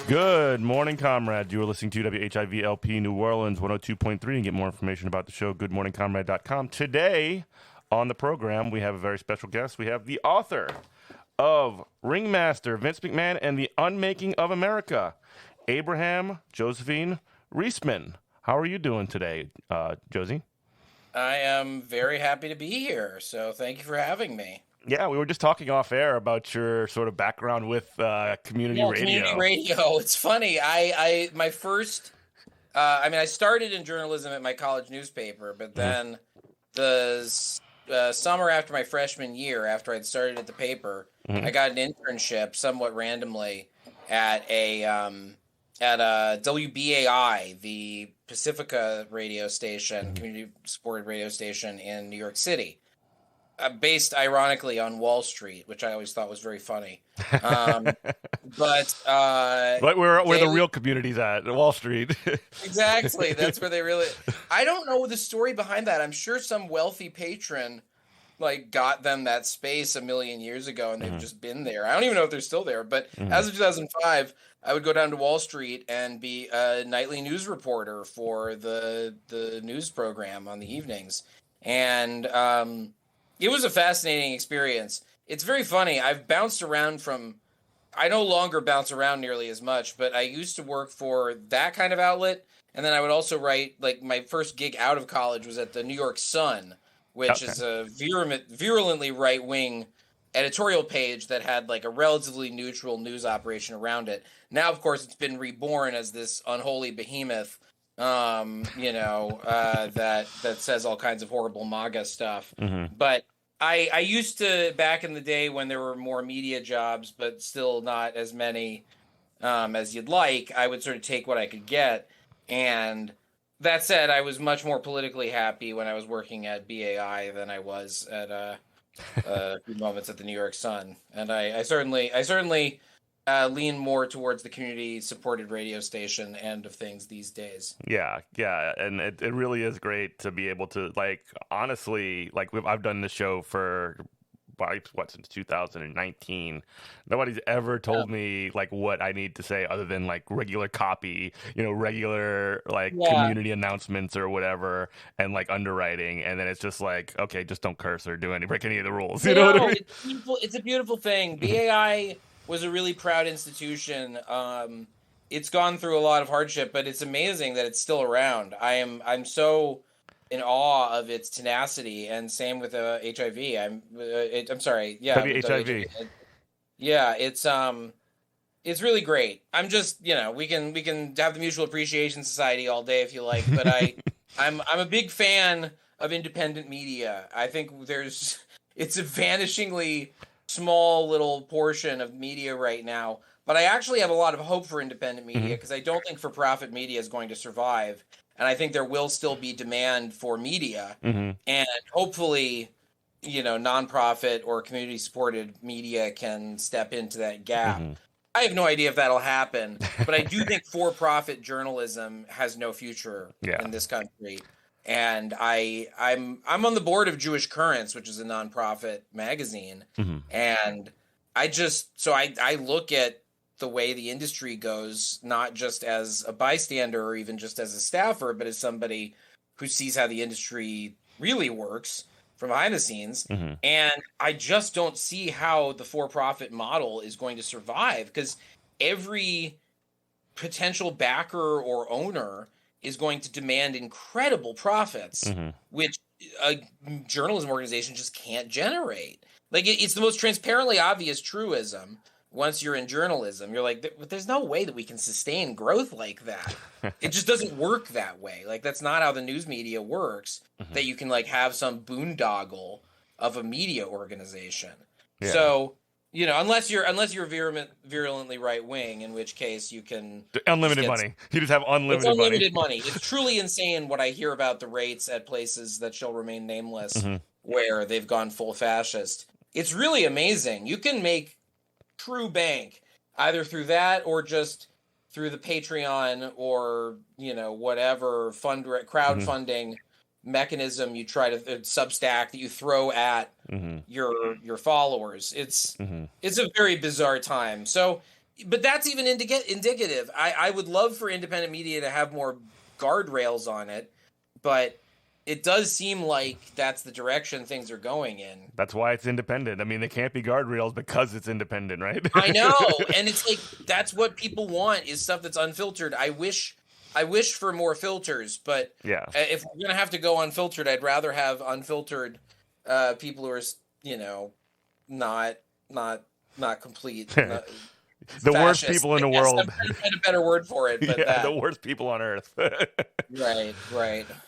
Good morning, comrades. You are listening to WHIVLP New Orleans 102.3, and get more information about the show, goodmorningcomrade.com. Today on the program, we have a very special guest. We have the author of Ringmaster, Vince McMahon, and the Unmaking of America, Abraham Josephine Riesman. How are you doing today, Josie? I am very happy to be here, so thank you for having me. Yeah, we were just talking off air about your sort of background with community radio. Community radio. It's funny. I started in journalism at my college newspaper, but then the summer after my freshman year, after I'd started at the paper, I got an internship somewhat randomly at a WBAI, the Pacifica radio station, community-supported radio station in New York City. Based ironically on Wall Street, which I always thought was very funny. But where the real community's at Wall Street. Exactly. That's where they really... I don't know the story behind that. I'm sure some wealthy patron got them that space a million years ago and they've just been there. I don't even know if they're still there. But as of 2005, I would go down to Wall Street and be a nightly news reporter for the news program on the evenings. And... it was a fascinating experience. It's very funny. I've bounced around I no longer bounce around nearly as much, but I used to work for that kind of outlet. And then I would also write, my first gig out of college was at the New York Sun, which is a virulently right-wing editorial page that had a relatively neutral news operation around it. Now, of course, it's been reborn as this unholy behemoth, that says all kinds of horrible MAGA stuff. But I used to, back in the day when there were more media jobs, but still not as many as you'd like, I would sort of take what I could get. And that said, I was much more politically happy when I was working at BAI than I was at a few moments at the New York Sun. And I certainly lean more towards the community-supported radio station end of things these days. Yeah, and it really is great to be able to, honestly, I've done this show for, since 2019. Nobody's ever told me, what I need to say other than, regular copy, regular, community announcements or whatever, and, underwriting, and then it's just okay, just don't curse or break any of the rules, you know what I mean? It's a beautiful thing. BAI was a really proud institution. It's gone through a lot of hardship, but it's amazing that it's still around. I'm so in awe of its tenacity, and same with HIV. I'm sorry, yeah, HIV. Yeah, it's really great. I'm just, we can have the Mutual Appreciation Society all day if you like, but I'm a big fan of independent media. I think it's a vanishingly small little portion of media right now, but I actually have a lot of hope for independent media because I don't think for-profit media is going to survive, and I think there will still be demand for media, and hopefully, nonprofit or community-supported media can step into that gap. I have no idea if that'll happen, but I do think for-profit journalism has no future in this country. And I'm on the board of Jewish Currents, which is a nonprofit magazine, and I look at the way the industry goes, not just as a bystander or even just as a staffer, but as somebody who sees how the industry really works from behind the scenes. And I just don't see how the for-profit model is going to survive, because every potential backer or owner is going to demand incredible profits, which a journalism organization just can't generate. It's the most transparently obvious truism. Once you're in journalism, you're there's no way that we can sustain growth like that. It just doesn't work that way. That's not how the news media works, that you can have some boondoggle of a media organization. Yeah. So You know, unless you're virulently right wing, in which case you can Unlimited money. You just have it's unlimited money. unlimited money. It's truly insane what I hear about the rates at places that shall remain nameless, where they've gone full fascist. It's really amazing. You can make true bank either through that or just through the Patreon or, you know, whatever crowdfunding mechanism you try to Substack that you throw at your followers. It's a very bizarre time. So, but that's even indicative. I would love for independent media to have more guardrails on it, but it does seem like that's the direction things are going in. That's why it's independent. I mean, they can't be guardrails because it's independent, right? I know, and it's like that's what people want is stuff that's unfiltered. I wish for more filters, but if we're gonna have to go unfiltered, I'd rather have unfiltered people who are, you know, not complete. The worst people in the world. I'm trying to find a better word for it, but the worst people on earth. Right.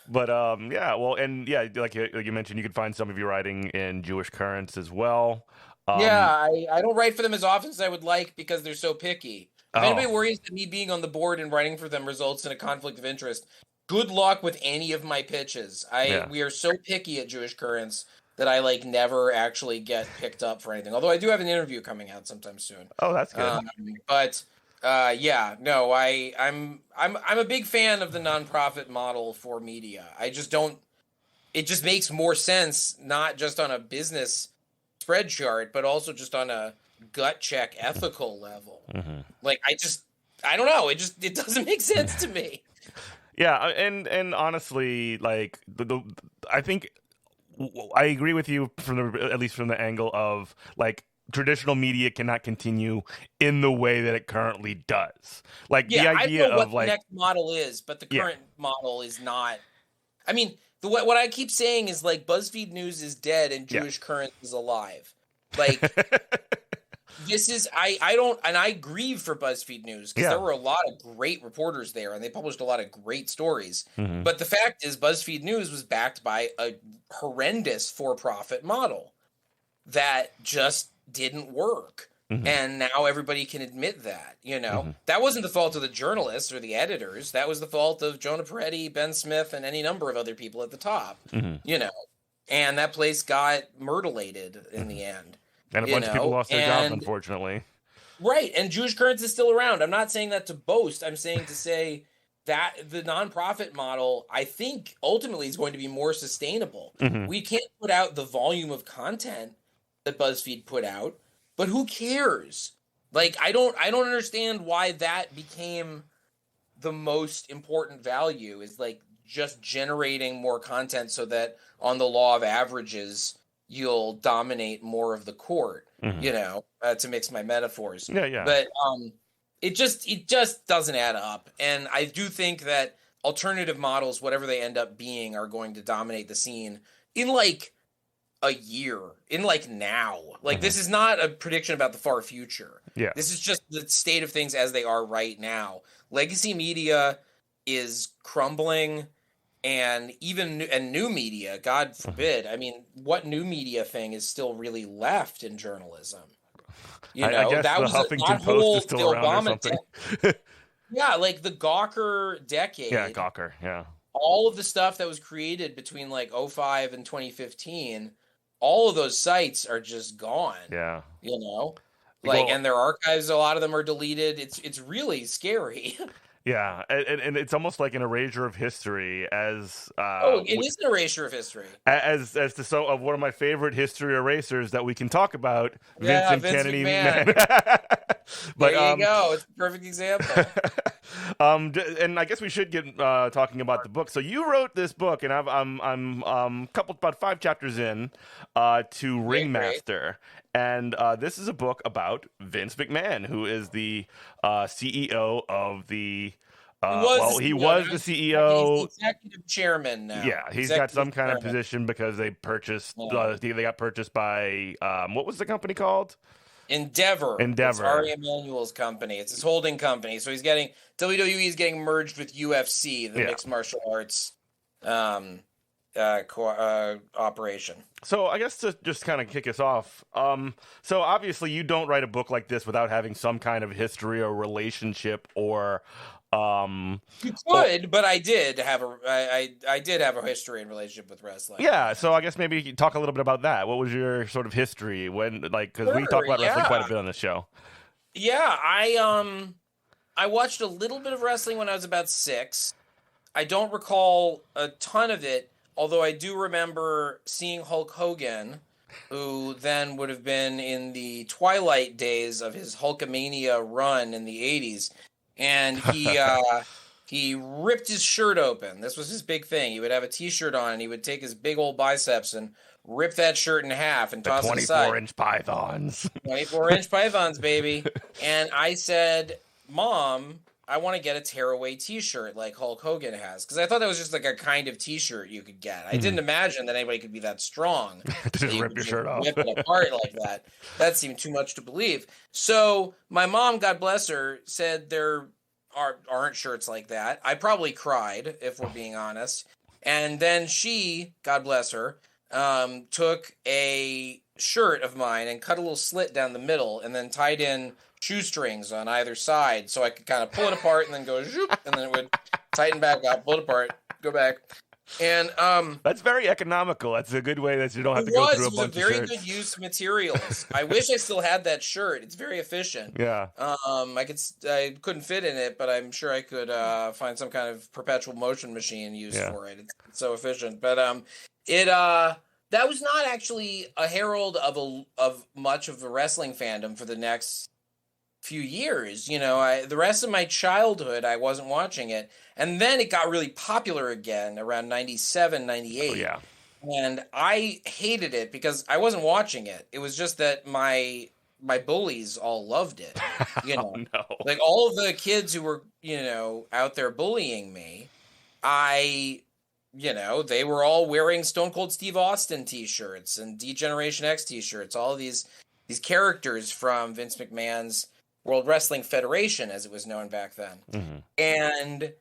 But like you mentioned, you could find some of your writing in Jewish Currents as well. I don't write for them as often as I would like because they're so picky. If anybody worries that me being on the board and writing for them results in a conflict of interest, good luck with any of my pitches. We are so picky at Jewish Currents that I like never actually get picked up for anything. Although I do have an interview coming out sometime soon. Oh, that's good. I'm a big fan of the nonprofit model for media. It just makes more sense, not just on a business spread chart, but also just on a gut check ethical level. Like I don't know. It doesn't make sense to me. Yeah. And honestly, like I think I agree with you at least from the angle of like traditional media cannot continue in the way that it currently does. Like the idea I know what of like the next model is, but the current model is not. I mean, what I keep saying is like BuzzFeed News is dead and Jewish Currents is alive. Like this is I grieve for BuzzFeed News because there were a lot of great reporters there and they published a lot of great stories. But the fact is BuzzFeed News was backed by a horrendous for-profit model that just didn't work. And now everybody can admit that, you know. That wasn't the fault of the journalists or the editors. That was the fault of Jonah Peretti, Ben Smith, and any number of other people at the top, you know. And that place got myrtleated in the end. And a bunch of people lost their jobs, unfortunately. Right, and Jewish Currents is still around. I'm not saying that to boast. I'm saying to say that the nonprofit model, I think, ultimately is going to be more sustainable. We can't put out the volume of content that BuzzFeed put out, but who cares? Like, I don't understand why that became the most important value, is like just generating more content so that on the law of averages you'll dominate more of the court, you know, to mix my metaphors. But it just doesn't add up. And I do think that alternative models, whatever they end up being, are going to dominate the scene in like a year, in like now. Like this is not a prediction about the far future. This is just the state of things as they are right now. Legacy media is crumbling. And even new media, God forbid. I mean, what new media thing is still really left in journalism? You know, I guess that the was Huffington Post is still around or something. Yeah, like the Gawker decade. Yeah, Gawker. Yeah. All of the stuff that was created between like 2005 and 2015, all of those sites are just gone. Yeah. You know, like, and their archives, a lot of them are deleted. It's really scary. Yeah, and it's almost like an erasure of history, as it is an erasure of history. As to of one of my favorite history erasers that we can talk about, Vincent Kennedy McMahon. But there you go. It's a perfect example. And I guess we should get talking about the book. So you wrote this book, and I'm about 5 chapters in to Ringmaster. And this is a book about Vince McMahon, who is the CEO of the. He was the CEO. He's the executive chairman now. Yeah, he's got some kind of position because they purchased. They got purchased by what was the company called? Endeavor. It's Ari Emanuel's company. It's his holding company. So WWE is getting merged with UFC, the mixed martial arts operation. So I guess to just kind of kick us off, so obviously you don't write a book like this without having some kind of history or relationship or, You could, but I did have I did have a history and relationship with wrestling. yeah. So I guess maybe you could talk a little bit about that. What was your sort of history when, like, because we Sure, talk about wrestling quite a yeah. bit on this show. Yeah, I watched a little bit of wrestling when I was about 6. I don't recall a ton of it, although I do remember seeing Hulk Hogan, who then would have been in the twilight days of his Hulkamania run in the 80s. And he ripped his shirt open. This was his big thing. He would have a t-shirt on and he would take his big old biceps and rip that shirt in half and The toss it aside. 24-inch pythons. 24-inch pythons, baby. And I said, Mom, I want to get a tearaway t-shirt like Hulk Hogan has. Because I thought that was just like a kind of t-shirt you could get. I didn't imagine that anybody could be that strong. To just rip your shirt off. Rip it apart like that. That seemed too much to believe. So my mom, God bless her, said there aren't shirts like that. I probably cried, if we're being honest. And then she, God bless her, took a shirt of mine and cut a little slit down the middle and then tied in shoestrings on either side so I could kind of pull it apart and then go zoop, and then it would tighten back up, pull it apart, go back. And that's very economical. That's a good way that you don't have to go through a bunch of shirts. It was a very good use of materials. I wish I still had that shirt. It's very efficient. Yeah. I couldn't fit in it, but I'm sure I could find some kind of perpetual motion machine used for it. It's so efficient. But that was not actually a herald of much of the wrestling fandom for the next few years. You know, the rest of my childhood, I wasn't watching it. And then it got really popular again around 97, 98. Oh, yeah. And I hated it because I wasn't watching it. It was just that my bullies all loved it. You know, oh, no. Like all of the kids who were, out there bullying me, they were all wearing Stone Cold Steve Austin t-shirts and D-Generation X t-shirts, all of these characters from Vince McMahon's World Wrestling Federation, as it was known back then. Mm-hmm. And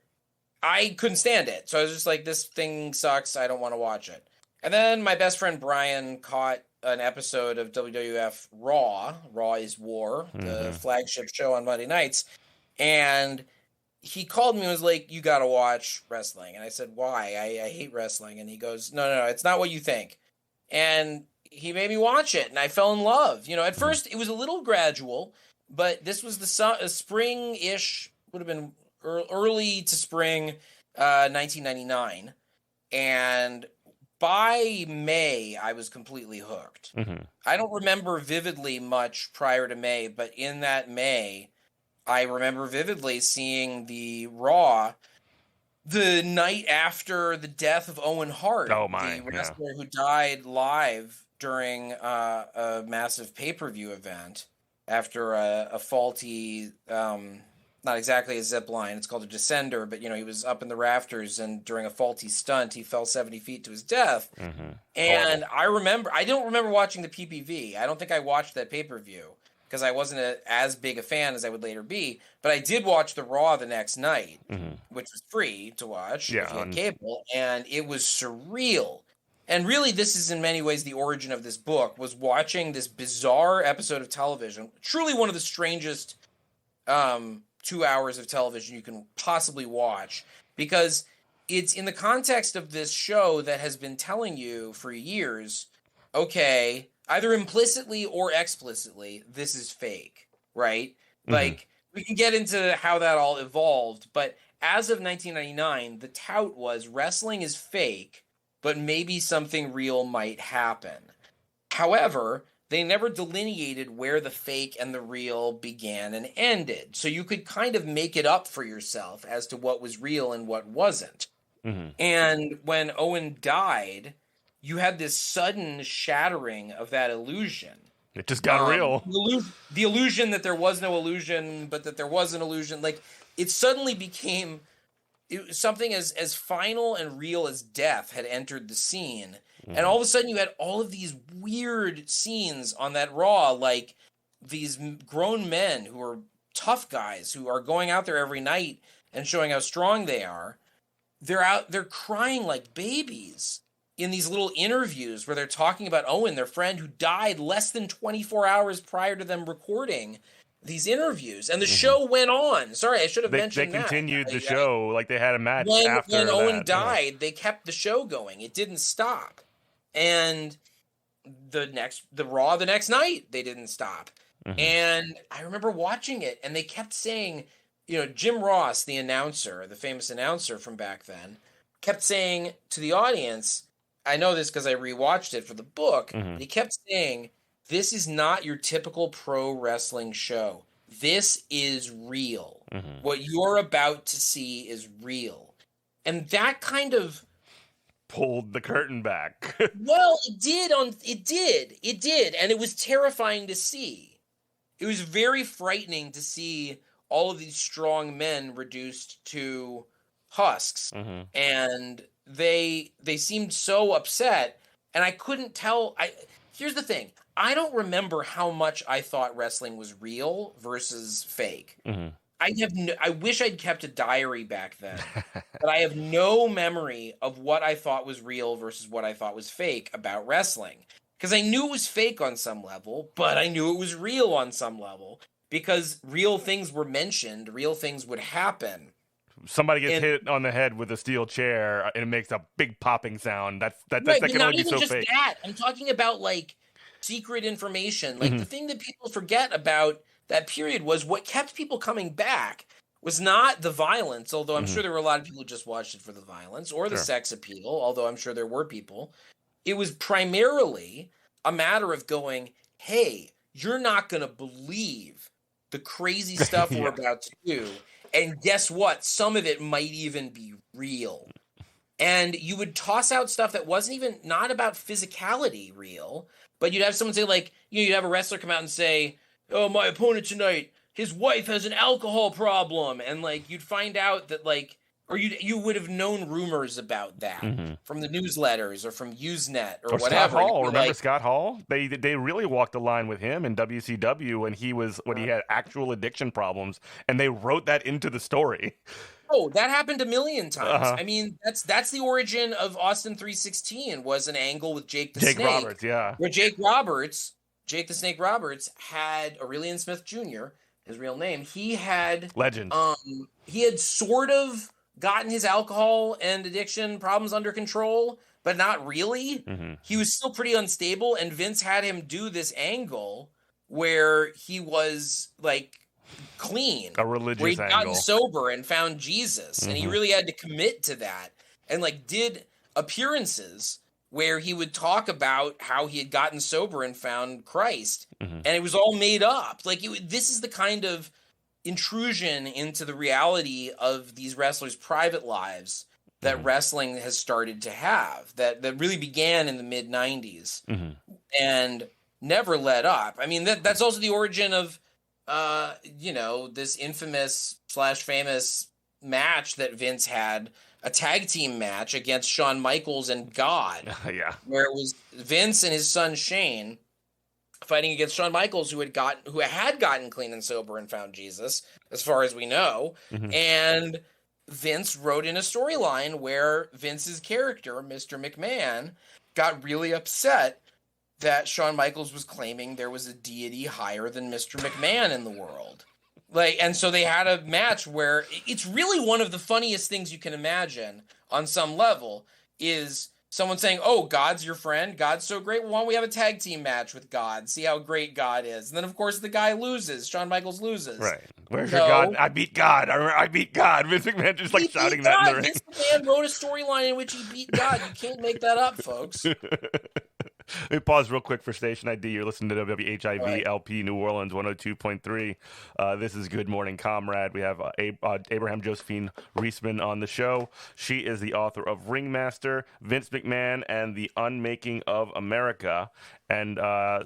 I couldn't stand it. So I was just like, this thing sucks. I don't want to watch it. And then my best friend Brian caught an episode of WWF Raw. Raw is War, the flagship show on Monday nights. And he called me and was like, you got to watch wrestling. And I said, why? I hate wrestling. And he goes, no, it's not what you think. And he made me watch it. And I fell in love. At first it was a little gradual, but this was the spring-ish, would have been early to spring 1999. And by May, I was completely hooked. Mm-hmm. I don't remember vividly much prior to May, but in that May, I remember vividly seeing the Raw the night after the death of Owen Hart, the wrestler who died live during a massive pay-per-view event after a faulty, not exactly a zip line, it's called a descender, but he was up in the rafters and during a faulty stunt, he fell 70 feet to his death. Mm-hmm. And I don't remember watching the PPV. I don't think I watched that pay-per-view because I wasn't as big a fan as I would later be, but I did watch the Raw the next night, which was free to watch if you had cable, and it was surreal. And really, this is in many ways the origin of this book, was watching this bizarre episode of television, truly one of the strangest 2 hours of television you can possibly watch, because it's in the context of this show that has been telling you for years, okay, either implicitly or explicitly, this is fake, right? Like, we can get into how that all evolved, but as of 1999, the tout was wrestling is fake, but maybe something real might happen. However, they never delineated where the fake and the real began and ended. So you could kind of make it up for yourself as to what was real and what wasn't. And when Owen died, you had this sudden shattering of that illusion. It just got real. The illusion that there was no illusion, but that there was an illusion. Like, it suddenly became something as final and real as death had entered the scene. And all of a sudden you had all of these weird scenes on that Raw, like these grown men who are tough guys who are going out there every night and showing how strong they are. They're crying like babies. in these little interviews where they're talking about Owen, their friend who died less than 24 hours prior to them recording these interviews. And the show went on. Sorry, I should have They mentioned that. continued the show, like they had a match after when Owen that. died, they kept the show going. It didn't stop. And the Raw the next night, they didn't stop. And I remember watching it, and they kept saying, you know, Jim Ross, the announcer, the famous announcer from back then, kept saying to the audience, I know this because I rewatched it for the book, but he kept saying, this is not your typical pro wrestling show. This is real. What you're about to see is real. And that kind of pulled the curtain back. Well, it did. And it was terrifying to see. It was very frightening to see all of these strong men reduced to husks. And they seemed so upset, and I couldn't tell. Here's the thing. I don't remember how much I thought wrestling was real versus fake. I wish I'd kept a diary back then, but I have no memory of what I thought was real versus what I thought was fake about wrestling. Because I knew it was fake on some level, but I knew it was real on some level because real things were mentioned, real things would happen. Somebody gets hit on the head with a steel chair and it makes a big popping sound. That can only be so fake. That. I'm talking about like secret information. Like the thing that people forget about that period was what kept people coming back was not the violence, although I'm sure there were a lot of people who just watched it for the violence, or the sex appeal, although I'm sure there were people. It was primarily a matter of going, hey, you're not going to believe the crazy stuff we're about to do. And guess what? Some of it might even be real. And you would toss out stuff that wasn't even not about physicality real, but you'd have someone say, like, you'd have a wrestler come out and say, oh, my opponent tonight, his wife has an alcohol problem. And, like, you'd find out that, like, or you would have known rumors about that from the newsletters or from Usenet or whatever. Scott Hall, remember Scott Hall? They really walked the line with him in WCW when he had actual addiction problems, and they wrote that into the story. Oh, that happened a million times. I mean, that's the origin of Austin 316 was an angle with Jake the Snake Roberts, where Jake the Snake Roberts had Aurelian Smith Jr., his real name. He had legend. He had sort of gotten his alcohol and addiction problems under control, but not really. He was still pretty unstable, and Vince had him do this angle where he was like clean, a religious where he'd angle, gotten sober and found Jesus, and he really had to commit to that, and like did appearances where he would talk about how he had gotten sober and found Christ, and it was all made up. Like this is the kind of intrusion into the reality of these wrestlers' private lives that wrestling has started to have, that really began in the mid-90s and never let up. I mean, that's also the origin of this infamous / famous match that Vince had, a tag team match against Shawn Michaels and God. Where it was Vince and his son Shane fighting against Shawn Michaels, who had gotten clean and sober and found Jesus, as far as we know. And Vince wrote in a storyline where Vince's character, Mr. McMahon, got really upset that Shawn Michaels was claiming there was a deity higher than Mr. McMahon in the world. And so they had a match where it's really one of the funniest things you can imagine on some level is someone saying, oh, God's your friend. God's so great. Why don't we have a tag team match with God? See how great God is. And then, of course, the guy loses. Shawn Michaels loses. Right. Where's your God? I beat God. I beat God. Vince McMahon just like shouting that in the ring. Vince McMahon wrote a storyline in which he beat God. You can't make that up, folks. Let me pause real quick for station ID. You're listening to WHIV LP New Orleans 102.3. This is Good Morning Comrade. We have Abraham Josephine Riesman on the show. She is the author of Ringmaster, Vince McMahon, and the Unmaking of America. And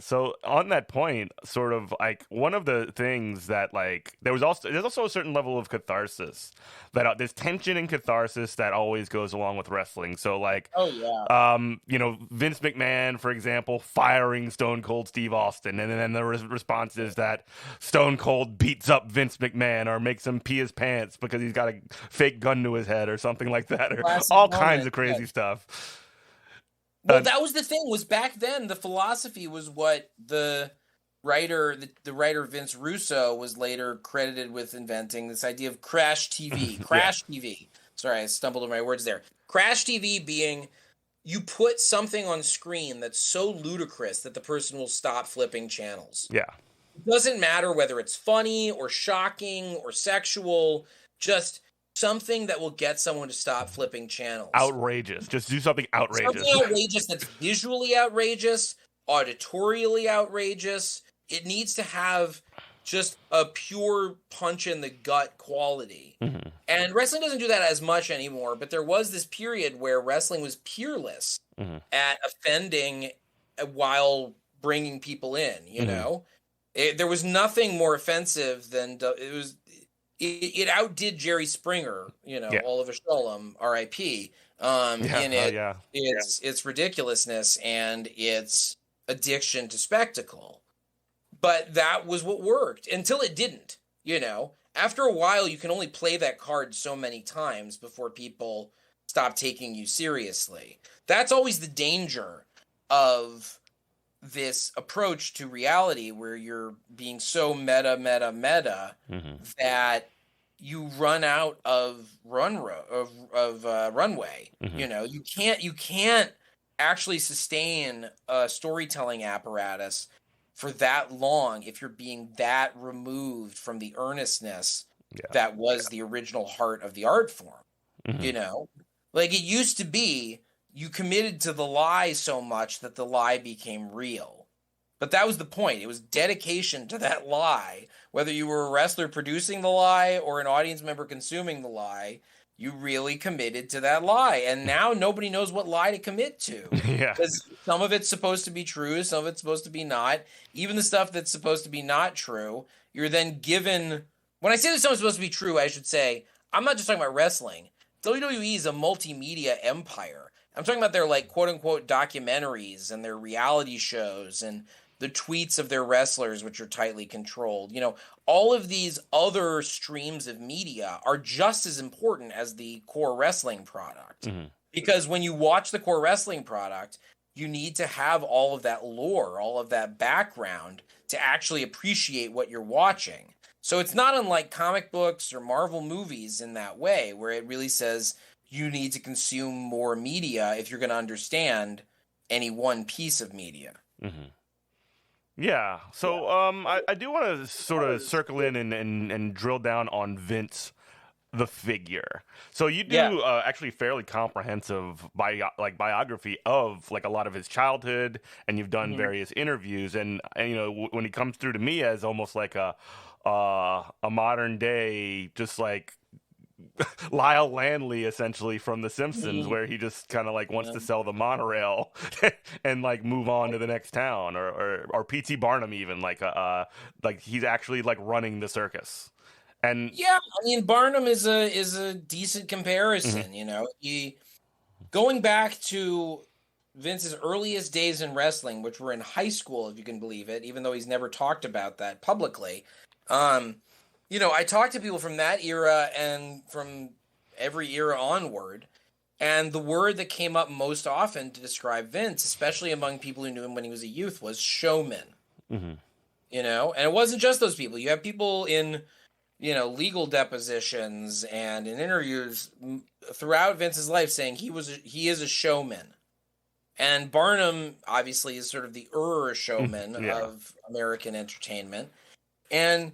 so on that point, sort of like one of the things that like there's also a certain level of catharsis that there's tension and catharsis that always goes along with wrestling. So like, Vince McMahon, for example, firing Stone Cold Steve Austin, and then the response is that Stone Cold beats up Vince McMahon or makes him pee his pants because he's got a fake gun to his head or something like that, or all kinds of crazy stuff. Well, that was the thing, was back then the philosophy was what the writer Vince Russo was later credited with inventing, this idea of crash TV. Crash TV. Sorry, I stumbled over my words there. Crash TV being, you put something on screen that's so ludicrous that the person will stop flipping channels. Yeah. It doesn't matter whether it's funny or shocking or sexual, just something that will get someone to stop flipping channels. Outrageous. Just do something outrageous. Something outrageous that's visually outrageous, auditorially outrageous. It needs to have just a pure punch in the gut quality. Mm-hmm. And wrestling doesn't do that as much anymore, but there was this period where wrestling was peerless at offending while bringing people in, you know? There was nothing more offensive than it outdid Jerry Springer, you know, Oliver Sholem, R.I.P. In its ridiculousness and its addiction to spectacle. But that was what worked until it didn't, you know. After a while, you can only play that card so many times before people stop taking you seriously. That's always the danger of this approach to reality, where you're being so meta that you run out of runway. You know, you can't actually sustain a storytelling apparatus for that long if you're being that removed from the earnestness that was the original heart of the art form. You know, like it used to be, you committed to the lie so much that the lie became real. But that was the point. It was dedication to that lie. Whether you were a wrestler producing the lie or an audience member consuming the lie, you really committed to that lie. And now nobody knows what lie to commit to. Because some of it's supposed to be true, some of it's supposed to be not. Even the stuff that's supposed to be not true, you're then given... When I say that something's supposed to be true, I should say, I'm not just talking about wrestling. WWE is a multimedia empire. I'm talking about their, like, quote-unquote documentaries and their reality shows and the tweets of their wrestlers, which are tightly controlled. You know, all of these other streams of media are just as important as the core wrestling product. Because when you watch the core wrestling product, you need to have all of that lore, all of that background to actually appreciate what you're watching. So it's not unlike comic books or Marvel movies in that way, where it really says you need to consume more media if you're going to understand any one piece of media. Yeah. So I do want to sort of circle in and drill down on Vince, the figure. So you do actually fairly comprehensive biography of like a lot of his childhood, and you've done various interviews, and you know, when he comes through to me as almost like a modern day, just like Lyle Landley, essentially, from The Simpsons, where he just kind of like wants to sell the monorail and like move on to the next town, or P.T. Barnum, even like he's actually like running the circus. And I mean, Barnum is a decent comparison. You know, going back to Vince's earliest days in wrestling, which were in high school, if you can believe it, even though he's never talked about that publicly. You know, I talked to people from that era and from every era onward, and the word that came up most often to describe Vince, especially among people who knew him when he was a youth, was showman. You know, and it wasn't just those people. You have people in, you know, legal depositions and in interviews throughout Vince's life saying he is a showman. And Barnum obviously is sort of the showman of American entertainment. And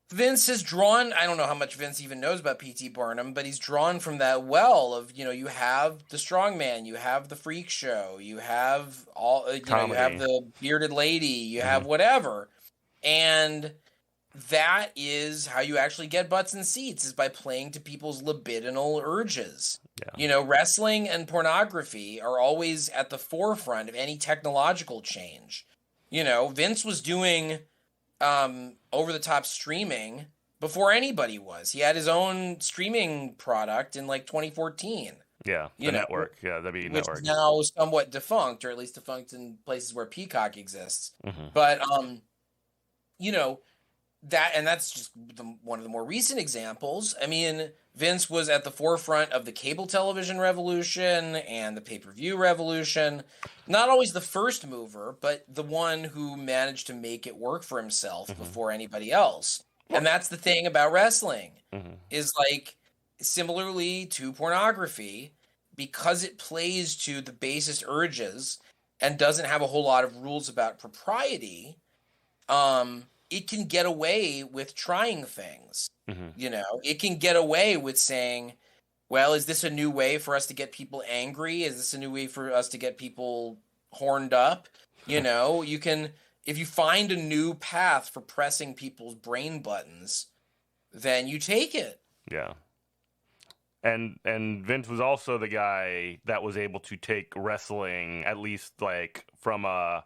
Vince has drawn, I don't know how much Vince even knows about P.T. Barnum, but he's drawn from that well of, you know, you have the strongman, you have the freak show, you have all, you know, you have the bearded lady, you have whatever. And that is how you actually get butts in seats, is by playing to people's libidinal urges. You know, wrestling and pornography are always at the forefront of any technological change. You know, Vince was doing over-the-top streaming before anybody was. He had his own streaming product in like 2014. The network. Yeah, the WWE network. Which is now somewhat defunct, or at least defunct in places where Peacock exists. But, you know, that's just one of the more recent examples. I mean, Vince was at the forefront of the cable television revolution and the pay-per-view revolution. Not always the first mover, but the one who managed to make it work for himself before anybody else. And that's the thing about wrestling, is like, similarly to pornography, because it plays to the basest urges and doesn't have a whole lot of rules about propriety, it can get away with trying things. You know, it can get away with saying, well, is this a new way for us to get people angry? Is this a new way for us to get people horned up? You know, you can, if you find a new path for pressing people's brain buttons, then you take it. Yeah. And Vince was also the guy that was able to take wrestling, at least like from a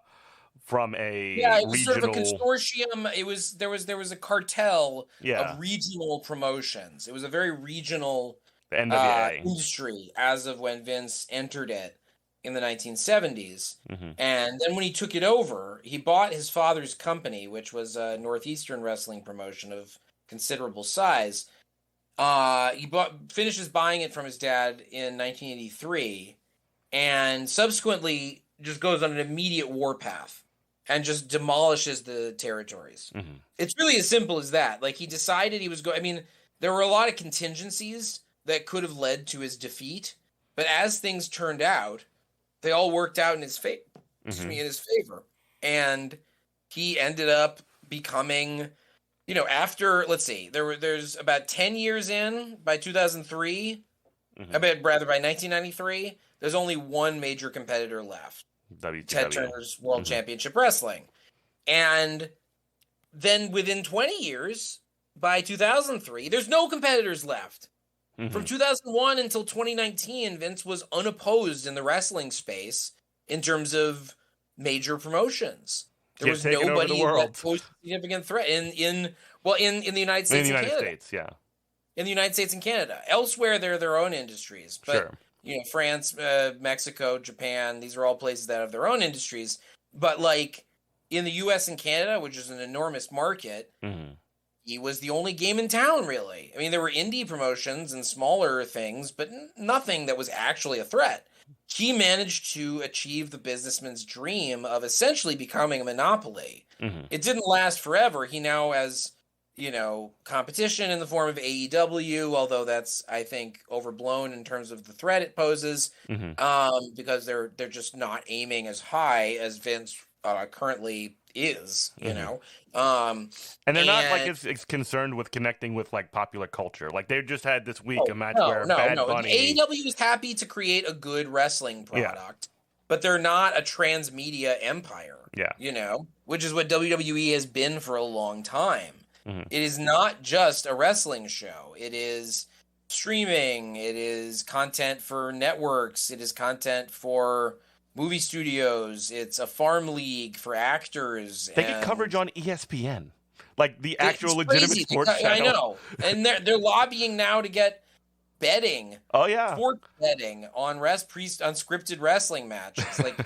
it was regional, sort of a consortium. It was there was a cartel Yeah. of regional promotions. It was a very regional the NWA. industry as of when Vince entered it in the 1970s. And then when he took it over, he bought his father's company, which was a Northeastern wrestling promotion of considerable size. He finishes buying it from his dad in 1983, and subsequently just goes on an immediate warpath and just demolishes the territories. It's really as simple as that. Like, he decided he was going. I mean, there were a lot of contingencies that could have led to his defeat, but as things turned out, they all worked out in his favor. In his favor, and he ended up becoming, you know, after, let's see, there's about 10 years in by 2003. By 1993, there's only one major competitor left. WCW. Ted Turner's World Championship Wrestling. And then within 20 years, by 2003, there's no competitors left. From 2001 until 2019, Vince was unopposed in the wrestling space in terms of major promotions. There was nobody that posed a significant threat in the United States and Canada. In the United States and Canada. Elsewhere, they're their own industries. But, you know, France, Mexico, Japan, these are all places that have their own industries. But, like, in the U.S. and Canada, which is an enormous market, he was the only game in town, really. I mean, there were indie promotions and smaller things, but nothing that was actually a threat. He managed to achieve the businessman's dream of essentially becoming a monopoly. It didn't last forever. He now has, you know, competition in the form of AEW, although that's, I think, overblown in terms of the threat it poses, because they're just not aiming as high as Vince currently is, you know. And they're not like it's concerned with connecting with like popular culture. Like they just had this week a match where Bad Bunny. AEW is happy to create a good wrestling product, but they're not a transmedia empire. You know, which is what WWE has been for a long time. It is not just a wrestling show. It is streaming. It is content for networks. It is content for movie studios. It's a farm league for actors. They get coverage on ESPN, like the actual legitimate sports channel. I know, and they're lobbying now to get betting. Sports betting on unscripted wrestling matches. Like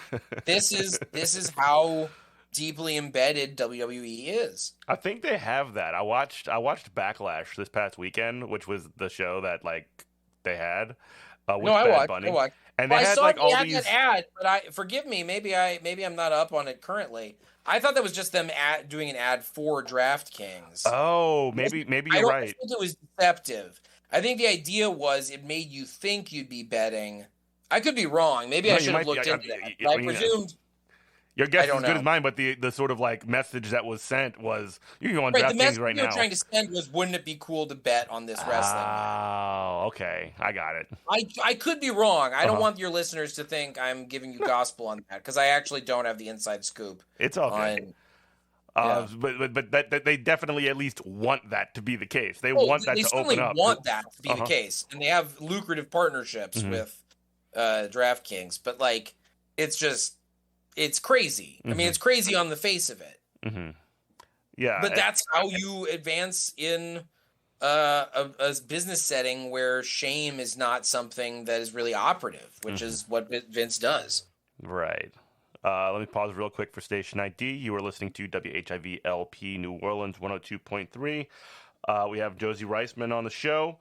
this is how deeply embedded WWE is. I think they have that. I watched Backlash this past weekend, which was the show that like they had. With Bad Bunny. I watched. And they had like all these. That ad, but forgive me, maybe I'm not up on it currently. I thought that was just them doing an ad for DraftKings. Oh, maybe you're right. I think it was deceptive. I think the idea was it made you think you'd be betting. I could be wrong. Maybe I should have looked into that. I presumed. Your guess is as good as mine, but the sort of like message that was sent was you can go on DraftKings right now. The message they were trying to send was, wouldn't it be cool to bet on this wrestling match? Oh, okay. I got it. I could be wrong. I don't want your listeners to think I'm giving you gospel on that because I actually don't have the inside scoop. It's okay. But they definitely at least want that to be the case. They want that to open up. They want that to be the case, and they have lucrative partnerships with DraftKings. But like, it's crazy. I mean, it's crazy on the face of it. Yeah, but that's how you advance in a business setting where shame is not something that is really operative, which is what Vince does. Right. Let me pause real quick for station ID. You are listening to WHIV LP New Orleans 102.3. We have Josie Reisman on the show.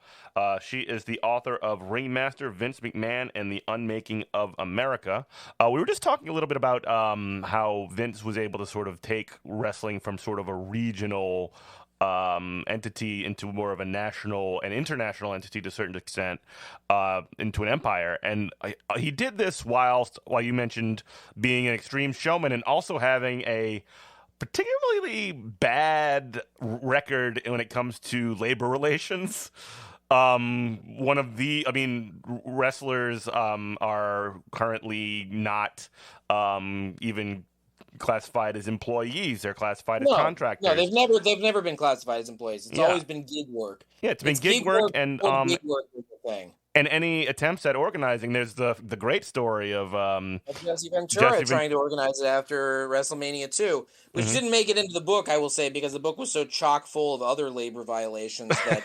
She is the author of Ringmaster, Vince McMahon, and the Unmaking of America. We were just talking a little bit about how Vince was able to sort of take wrestling from sort of a regional entity into more of a national and international entity to a certain extent, into an empire. And he did this while you mentioned being an extreme showman and also having a particularly bad record when it comes to labor relations. Wrestlers are currently not even classified as employees; they're classified as contractors. No, they've never been classified as employees. It's always been gig work. Yeah, it's been gig work, and gig work is the thing. And any attempts at organizing, there's the great story of Jesse Ventura trying to organize it after WrestleMania 2, which didn't make it into the book, I will say, because the book was so chock full of other labor violations that,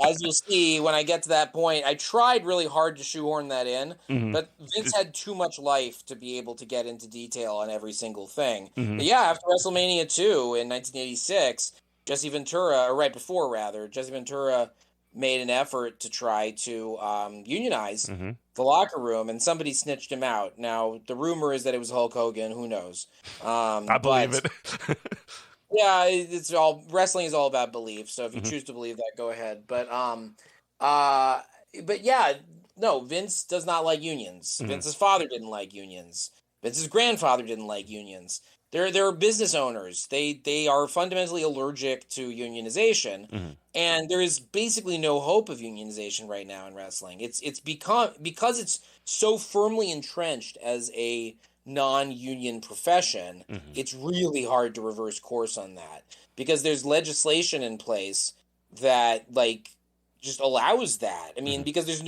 as you'll see, when I get to that point, I tried really hard to shoehorn that in, but Vince had too much life to be able to get into detail on every single thing. But yeah, after WrestleMania 2 in 1986, Jesse Ventura made an effort to try to unionize the locker room, and somebody snitched him out. Now, the rumor is that it was Hulk Hogan. Who knows? I believe it. Yeah, wrestling is all about belief. So if you choose to believe that, go ahead. But yeah, no, Vince does not like unions. Vince's father didn't like unions. Vince's grandfather didn't like unions. They're business owners. They are fundamentally allergic to unionization, and there is basically no hope of unionization right now in wrestling. It's because it's so firmly entrenched as a non-union profession. It's really hard to reverse course on that because there's legislation in place that just allows that. I mean, because there's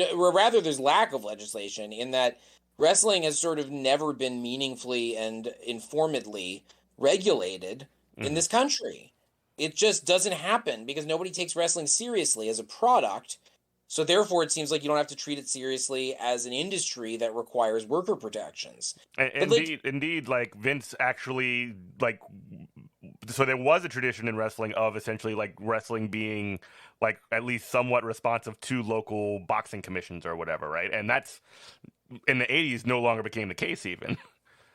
lack of legislation in that. Wrestling has sort of never been meaningfully and informedly regulated in this country. It just doesn't happen because nobody takes wrestling seriously as a product. So therefore, it seems like you don't have to treat it seriously as an industry that requires worker protections. Indeed, like Vince actually, so there was a tradition in wrestling of essentially wrestling being at least somewhat responsive to local boxing commissions or whatever, right? And that's in the 80s no longer became the case even.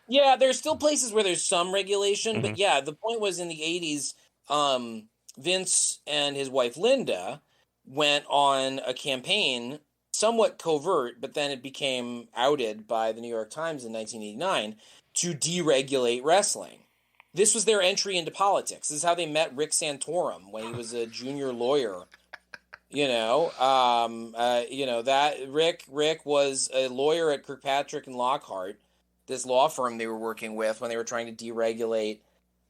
Yeah, there's still places where there's some regulation, but yeah, the point was in the 80s, Vince and his wife Linda went on a campaign, somewhat covert, but then it became outed by the New York Times in 1989 to deregulate wrestling. This was their entry into politics. This is how they met Rick Santorum when he was a junior lawyer. That Rick was a lawyer at Kirkpatrick and Lockhart, this law firm they were working with when they were trying to deregulate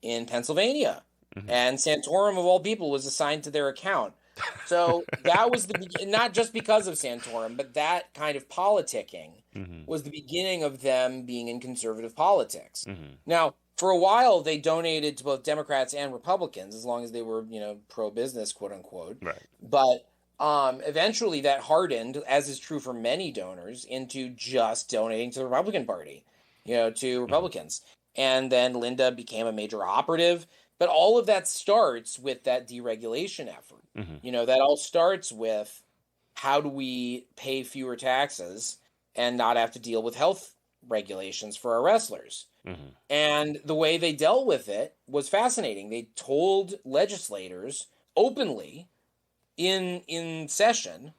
in Pennsylvania. And Santorum, of all people, was assigned to their account. So that was not just because of Santorum, but that kind of politicking was the beginning of them being in conservative politics. Now, for a while, they donated to both Democrats and Republicans, as long as they were, pro-business, quote unquote. Right. But eventually that hardened, as is true for many donors, into just donating to the Republican Party, to Republicans. And then Linda became a major operative. But all of that starts with that deregulation effort. That all starts with how do we pay fewer taxes and not have to deal with health regulations for our wrestlers. And the way they dealt with it was fascinating. They told legislators openly in session,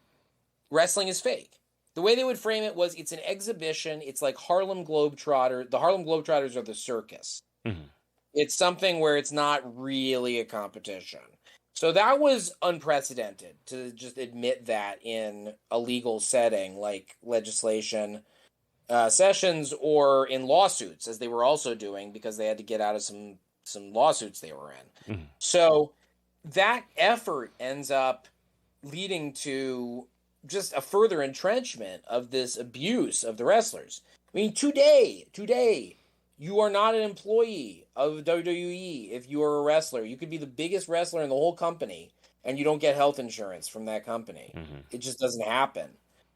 wrestling is fake. The way they would frame it was it's an exhibition. It's like Harlem Globetrotter. The Harlem Globetrotters are the circus. It's something where it's not really a competition. So that was unprecedented to just admit that in a legal setting like legislation sessions or in lawsuits, as they were also doing because they had to get out of some lawsuits they were in. So that effort ends up leading to just a further entrenchment of this abuse of the wrestlers. I mean, today, you are not an employee of WWE if you are a wrestler. You could be the biggest wrestler in the whole company, and you don't get health insurance from that company. It just doesn't happen.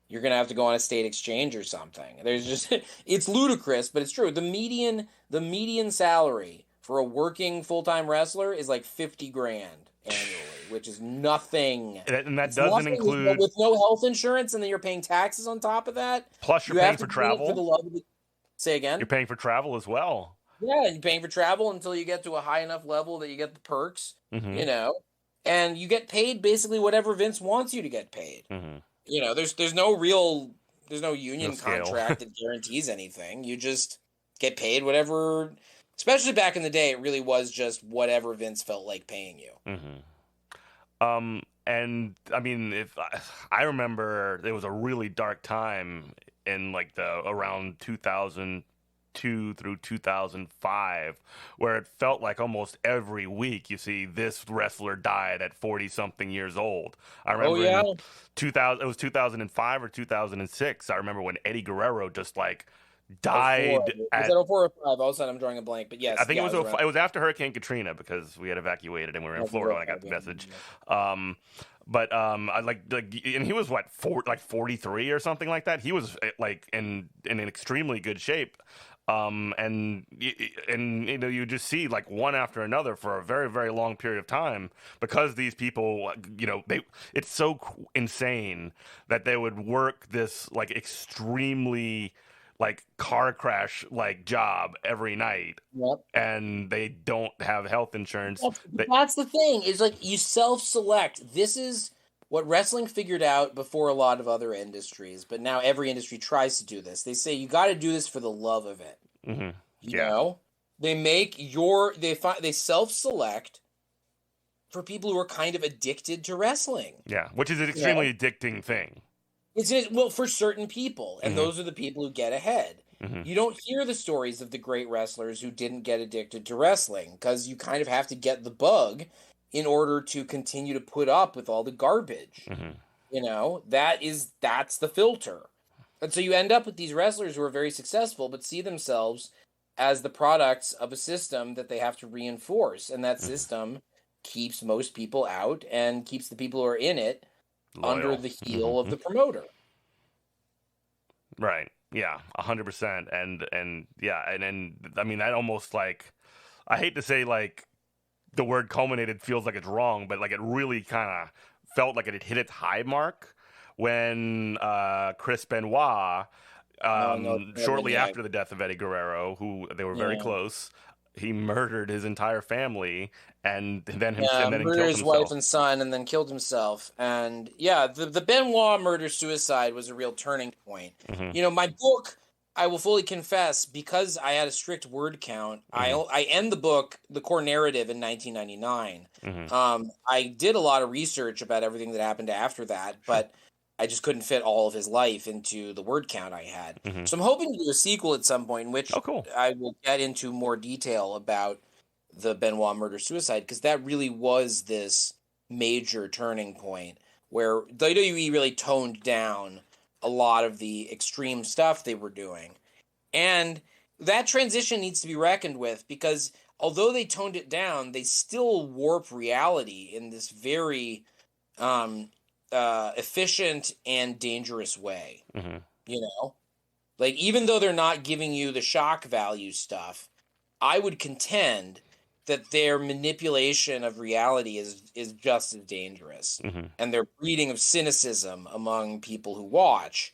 You're going to have to go on a state exchange or something. It's ludicrous, but it's true. The median salary for a working full-time wrestler is like $50,000 annually. which is nothing. And that It's doesn't nothing include, with no health insurance, and then you're paying taxes on top of that. plus You you're paying have to for do it for the travel. love of the. Say You're again. paying for travel as well. Yeah, you're paying for travel until you get to a high enough level that you get the perks, Mm-hmm. you know, and you get paid basically whatever Vince wants you to get paid. Mm-hmm. You know, there's no union scale. contract that guarantees anything. You just get paid whatever. Especially back in the day, it really was just whatever Vince felt like paying you. And I mean, if I remember, there was a really dark time in like the around 2002 through 2005, where it felt like almost every week you see this wrestler died at 40 something years old. I Oh remember yeah, in 2000, it was 2005 or 2006. I remember when Eddie Guerrero just like 04. died Was at. that 04 or 5? All of a sudden, I'm drawing a blank. But I yes, think it yeah, was it was around. it was after Hurricane Katrina because we had evacuated and we were in That's Florida when I 05, got the yeah. message. I like and he was what 43 or something like that. He was like in an extremely good shape. And you know, you just see like one after another for a very, very long period of time because these people, you know, it's so insane that they would work this like extremely like car crash like job every night, Yep. and they don't have health insurance. That's the thing. Is like you self-select. This is what wrestling figured out before a lot of other industries, but now every industry tries to do this. They say you got to do this for the love of it. Mm-hmm. You know, they self-select for people who are kind of addicted to wrestling. Yeah, which is an extremely addicting thing. Well, for certain people, and Mm-hmm. those are the people who get ahead. Mm-hmm. You don't hear the stories of the great wrestlers who didn't get addicted to wrestling because you kind of have to get the bug in order to continue to put up with all the garbage. Mm-hmm. You know, that's the filter. And so you end up with these wrestlers who are very successful but see themselves as the products of a system that they have to reinforce, and that system keeps most people out and keeps the people who are in it Loyal. under the heel of the promoter. Right. Yeah. 100%. And yeah. And I mean, that almost like, I hate to say like the word culminated feels like it's wrong, but like it really kind of felt like it had hit its high mark when Chris Benoit, shortly after the death of Eddie Guerrero, who they were very close, he murdered his entire family and then murdered killed his himself. wife and son, and then killed himself. And yeah, the Benoit murder suicide was a real turning point. Mm-hmm. You know, my book, I will fully confess, because I had a strict word count. I end the book, the core narrative, in 1999. I did a lot of research about everything that happened after that, but I just couldn't fit all of his life into the word count I had. So I'm hoping to do a sequel at some point in which I will get into more detail about the Benoit murder-suicide, because that really was this major turning point where WWE really toned down a lot of the extreme stuff they were doing. And that transition needs to be reckoned with, because although they toned it down, they still warp reality in this very efficient and dangerous way. You know? Like, even though they're not giving you the shock value stuff, I would contend that their manipulation of reality is just as dangerous. And their breeding of cynicism among people who watch,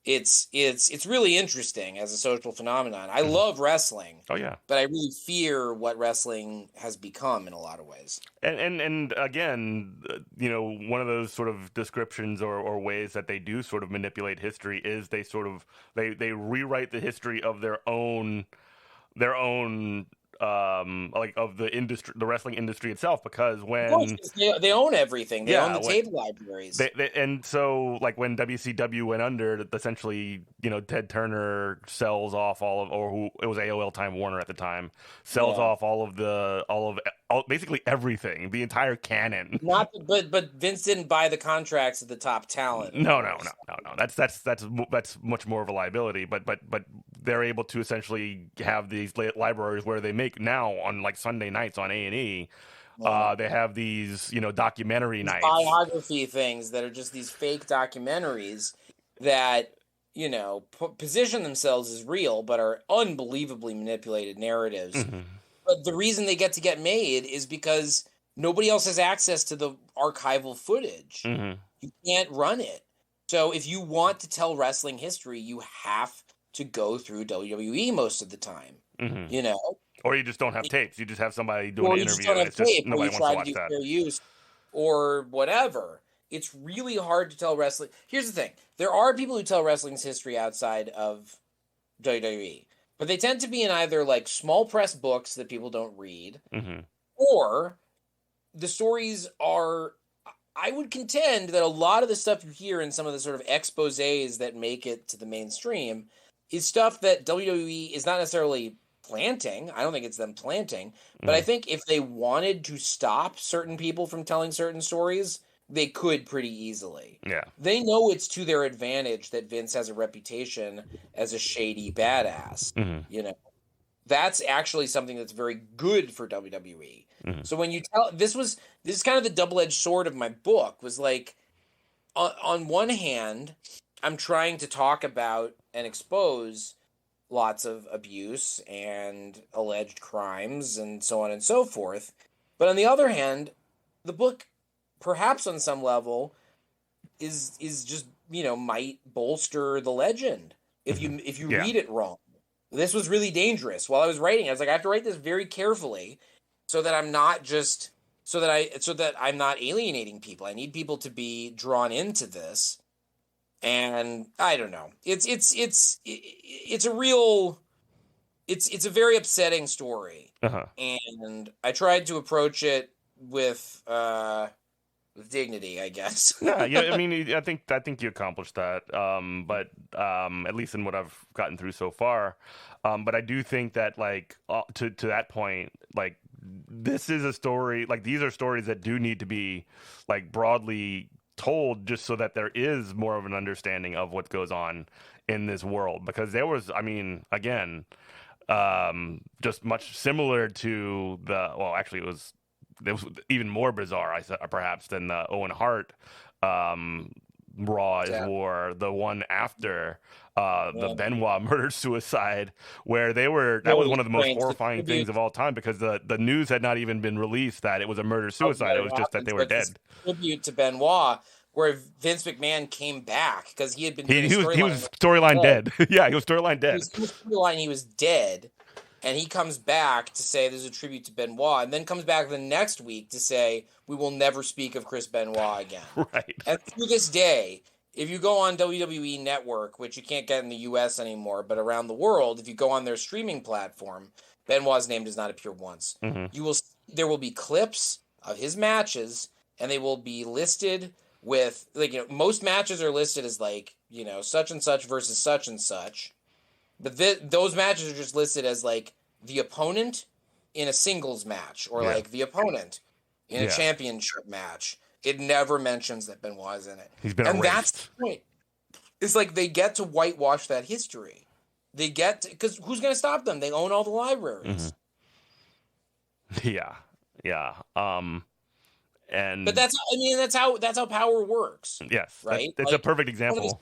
it's really interesting as a social phenomenon. I love wrestling. Oh yeah. But I really fear what wrestling has become in a lot of ways. And again, you know, one of those sort of descriptions or ways that they do sort of manipulate history is they sort of they rewrite the history of their own like of the industry, the wrestling industry itself, because when they own everything, they own the tape libraries. And so like when WCW went under, essentially, you know, Ted Turner sells off it was AOL Time Warner at the time, sells off basically everything, the entire canon. But Vince didn't buy the contracts of the top talent. No. That's much more of a liability. But they're able to essentially have these libraries where they make now on like Sunday nights on A&E. They have these, you know, documentary nights, biography things that are just these fake documentaries that, you know, position themselves as real but are unbelievably manipulated narratives. But the reason they get made is because nobody else has access to the archival footage. Mm-hmm. You can't run it. So if you want to tell wrestling history, you have to go through WWE most of the time. Mm-hmm. You know, Or you just don't have tapes. You just have somebody doing or an you just interview, don't and have it's just tape, or nobody you wants to try to watch do that. fair use, or whatever. It's really hard to tell wrestling. Here's the thing: there are people who tell wrestling's history outside of WWE, but they tend to be in either like small press books that people don't read, Mm-hmm. or the stories are. I would contend that a lot of the stuff you hear in some of the sort of exposés that make it to the mainstream is stuff that WWE is not necessarily planting. I don't think it's them planting, but I think if they wanted to stop certain people from telling certain stories, they could pretty easily. Yeah. They know it's to their advantage that Vince has a reputation as a shady badass. Mm-hmm. You know, that's actually something that's very good for WWE. Mm-hmm. So when you tell this is kind of the double-edged sword of my book was like on one hand, I'm trying to talk about and expose lots of abuse and alleged crimes and so on and so forth. But on the other hand, the book perhaps on some level is just, might bolster the legend if you Yeah. read it wrong. This was really dangerous. While I was writing, I was like, I have to write this very carefully so that I'm not just so that I'm not alienating people. I need people to be drawn into this. And I don't know. It's a very upsetting story. Uh-huh. And I tried to approach it with dignity, I guess. Yeah. I mean, I think you accomplished that. But at least in what I've gotten through so far. But I do think that like to that point, like this is a story. Like these are stories that do need to be like broadly told, just so that there is more of an understanding of what goes on in this world. Because there was, I mean, again, just much similar to actually it was even more bizarre, perhaps, than the Owen Hart Raw is War, the one after the Benoit murder-suicide, where that was one of the most horrifying things of all time, because the news had not even been released that it was a murder-suicide. It was just that they were dead. Tribute to Benoit, where Vince McMahon came back because he had been he was storyline dead. Yeah, he was storyline dead. He was dead. And he comes back to say there's a tribute to Benoit, and then comes back the next week to say we will never speak of Chris Benoit again. Right. And to this day, if you go on WWE Network, which you can't get in the U.S. anymore, but around the world, if you go on their streaming platform, Benoit's name does not appear once. Mm-hmm. There will be clips of his matches, and they will be listed with most matches are listed as such and such versus such and such. But those matches are just listed as the opponent in a singles match or the opponent in a championship match. It never mentions that Benoit is in it. He's been erased. That's the point. It's like they get to whitewash that history. They get to, because who's going to stop them? They own all the libraries. Mm-hmm. Yeah. But that's how power works. Yes, right. It's a perfect example.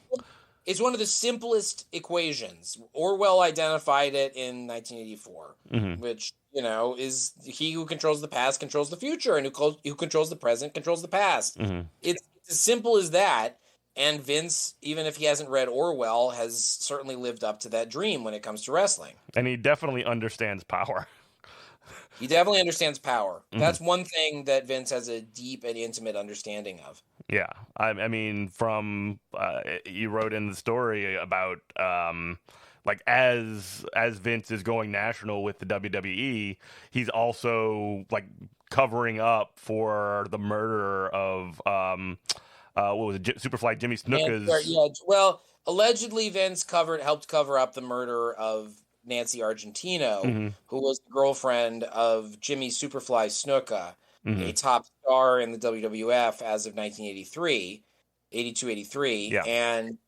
It's one of the simplest equations. Orwell identified it in 1984, which, is he who controls the past controls the future, and who controls the present controls the past. Mm-hmm. It's as simple as that. And Vince, even if he hasn't read Orwell, has certainly lived up to that dream when it comes to wrestling. And he definitely understands power. He definitely understands power. Mm-hmm. That's one thing that Vince has a deep and intimate understanding of. Yeah, I mean, from you wrote in the story about as Vince is going national with the WWE, he's also covering up for the murder of what was it, Superfly Jimmy Snuka's. Yeah, well, allegedly Vince helped cover up the murder of Nancy Argentino, who was the girlfriend of Jimmy Superfly Snuka. A top star in the WWF as of 1983, 82-83. Yeah. And,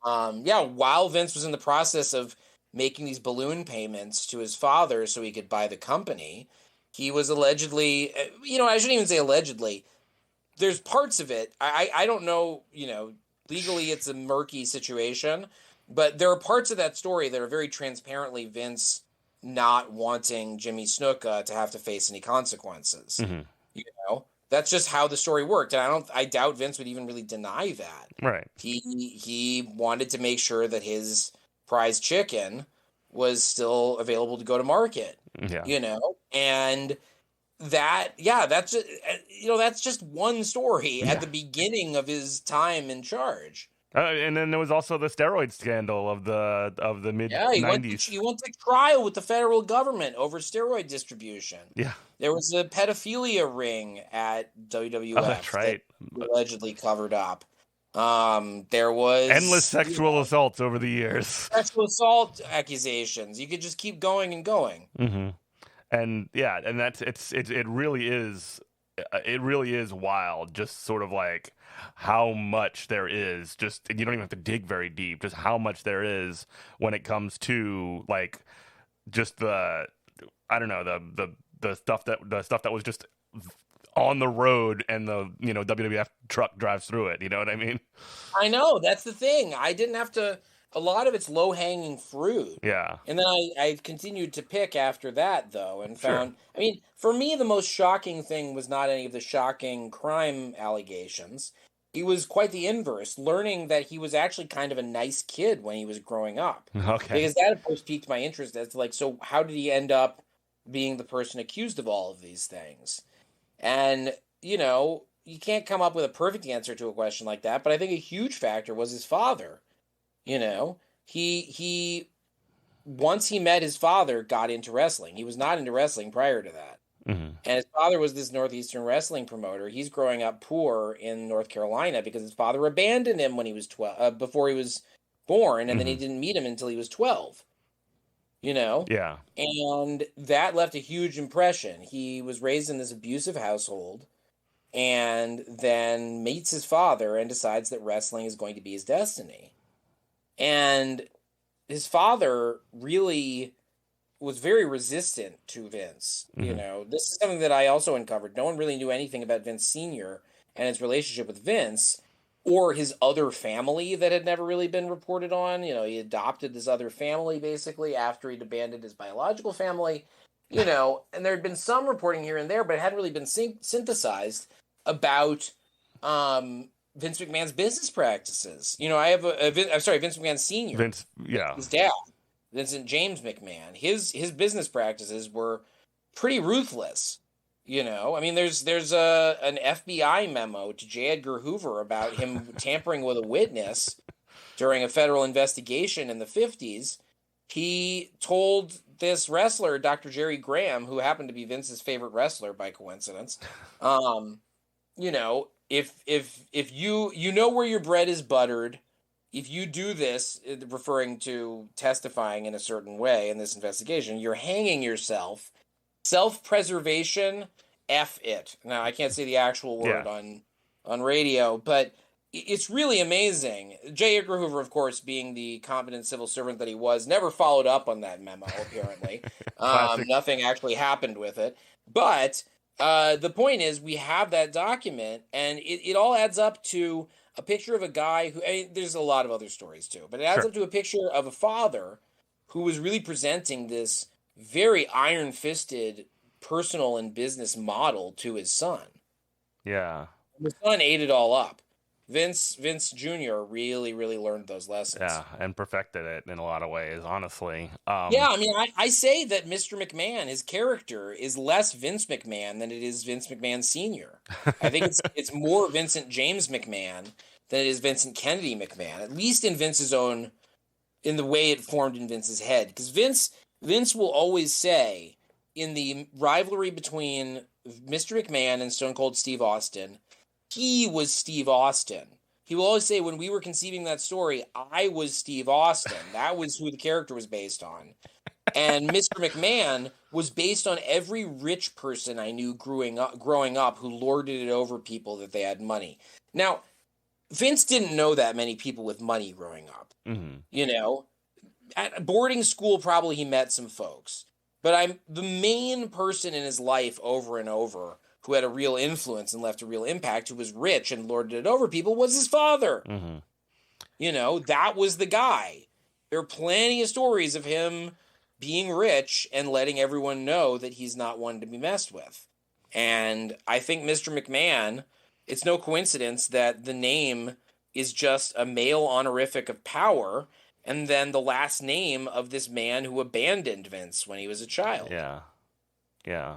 while Vince was in the process of making these balloon payments to his father so he could buy the company, he was allegedly, I shouldn't even say allegedly. There's parts of it. I don't know, legally it's a murky situation, but there are parts of that story that are very transparently Vince not wanting Jimmy Snuka to have to face any consequences. that's just how the story worked. And I doubt Vince would even really deny that. Right. He wanted to make sure that his prize chicken was still available to go to market, Yeah. and that's just, that's just one story at the beginning of his time in charge. And then there was also the steroid scandal of the mid 90s. He went to trial with the federal government over steroid distribution. Yeah. There was a pedophilia ring at WWF that's right. that allegedly covered up. There was endless sexual assaults over the years. Sexual assault accusations. You could just keep going and going. Mm-hmm. And that's it really is wild, just sort of like how much there is, just, and you don't even have to dig very deep, just how much there is when it comes to like just the stuff that was just on the road, and the WWF truck drives through it. You know what I mean? I know, that's the thing. I didn't have to. A lot of it's low hanging fruit. Yeah. And then I continued to pick after that, though, and found. I mean, for me, the most shocking thing was not any of the shocking crime allegations. It was quite the inverse, learning that he was actually kind of a nice kid when he was growing up. Okay. Because that, of course, piqued my interest as to, like, so how did he end up being the person accused of all of these things? And, you can't come up with a perfect answer to a question like that, but I think a huge factor was his father. He once he met his father, got into wrestling. He was not into wrestling prior to that. Mm-hmm. And his father was this Northeastern wrestling promoter. He's growing up poor in North Carolina because his father abandoned him when he was 12, before he was born, and then he didn't meet him until he was 12. Yeah. And that left a huge impression. He was raised in this abusive household, and then meets his father and decides that wrestling is going to be his destiny. And his father really was very resistant to Vince. This is something that I also uncovered. No one really knew anything about Vince Sr. and his relationship with Vince, or his other family that had never really been reported on. He adopted this other family basically after he'd abandoned his biological family, and there had been some reporting here and there, but it hadn't really been synthesized about Vince McMahon's business practices. I have Vince McMahon Sr. His dad, Vincent James McMahon. His business practices were pretty ruthless. I mean, there's an FBI memo to J. Edgar Hoover about him tampering with a witness during a federal investigation in the 50s. He told this wrestler, Dr. Jerry Graham, who happened to be Vince's favorite wrestler by coincidence, if you know where your bread is buttered, if you do this, referring to testifying in a certain way in this investigation, you're hanging yourself. Self-preservation, F it. Now, I can't say the actual word on radio, but it's really amazing. J. Edgar Hoover, of course, being the competent civil servant that he was, never followed up on that memo, apparently. Nothing actually happened with it. But the point is, we have that document, and it all adds up to a picture of a guy who, there's a lot of other stories too, but it adds up to a picture of a father who was really presenting this very iron-fisted personal and business model to his son. Yeah. The son ate it all up. Vince Jr. really, really learned those lessons. Yeah, and perfected it in a lot of ways, honestly. I say that Mr. McMahon, his character, is less Vince McMahon than it is Vince McMahon Sr. I think it's more Vincent James McMahon than it is Vincent Kennedy McMahon, at least in the way it formed in Vince's head. Because Vince will always say, in the rivalry between Mr. McMahon and Stone Cold Steve Austin, he was Steve Austin. He will always say, when we were conceiving that story, I was Steve Austin. That was who the character was based on. And Mr. McMahon was based on every rich person I knew growing up who lorded it over people that they had money. Now, Vince didn't know that many people with money growing up. At boarding school, probably he met some folks. But the main person in his life over and over who had a real influence and left a real impact, who was rich and lorded it over people, was his father. That was the guy. There are plenty of stories of him being rich and letting everyone know that he's not one to be messed with. And I think Mr. McMahon, it's no coincidence that the name is just a male honorific of power, and then the last name of this man who abandoned Vince when he was a child. Yeah. Yeah.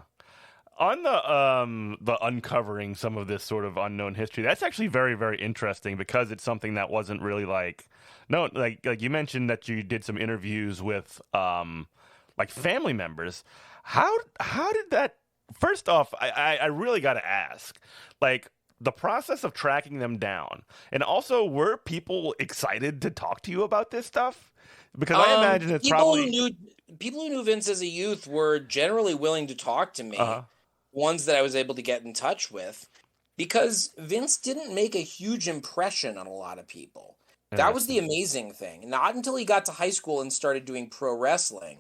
On the uncovering some of this sort of unknown history, that's actually very, very interesting because it's something that wasn't really like you mentioned that you did some interviews with like family members. How did that, first off, I really gotta ask, like, the process of tracking them down, and also, were people excited to talk to you about this stuff? Because I imagine it's probably People who knew Vince as a youth were generally willing to talk to me, ones that I was able to get in touch with, because Vince didn't make a huge impression on a lot of people. That was the amazing thing. Not until he got to high school and started doing pro wrestling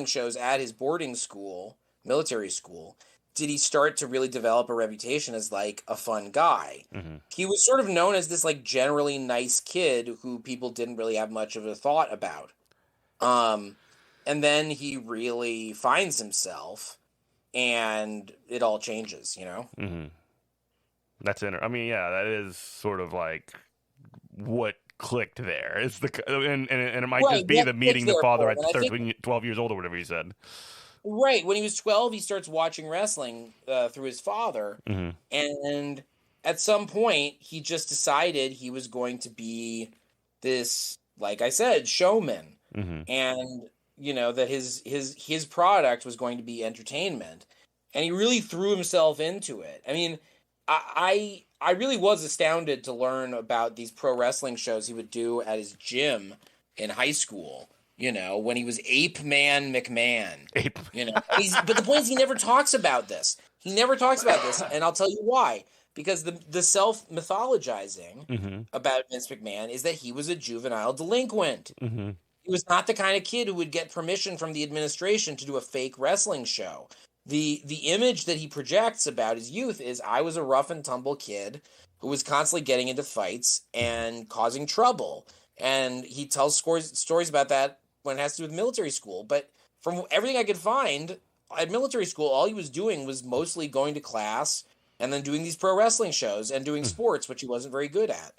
shows at his boarding school, military school, did he start to really develop a reputation as like a fun guy. Mm-hmm. He was sort of known as this like generally nice kid who people didn't really have much of a thought about. And then he really finds himself and it all changes, you know? Mm-hmm. That's I mean, yeah, that is sort of like what clicked there. It's and it might just be the meeting the father at 12 years old or whatever you said. Right. When he was 12, he starts watching wrestling through his father. Mm-hmm. And at some point, he just decided he was going to be this, like I said, showman. Mm-hmm. And, you know, that his product was going to be entertainment. And he really threw himself into it. I mean, I really was astounded to learn about these pro wrestling shows he would do at his gym in high school. You know, when he was Ape Man McMahon. You know, but the point is, he never talks about this. He never talks about this, and I'll tell you why. Because the self mythologizing about Vince McMahon is that he was a juvenile delinquent. Mm-hmm. He was not the kind of kid who would get permission from the administration to do a fake wrestling show. The image that he projects about his youth is, I was a rough and tumble kid who was constantly getting into fights and causing trouble. And he tells stories about that when it has to do with military school. But from everything I could find, at military school, all he was doing was mostly going to class and then doing these pro wrestling shows and doing sports, which he wasn't very good at.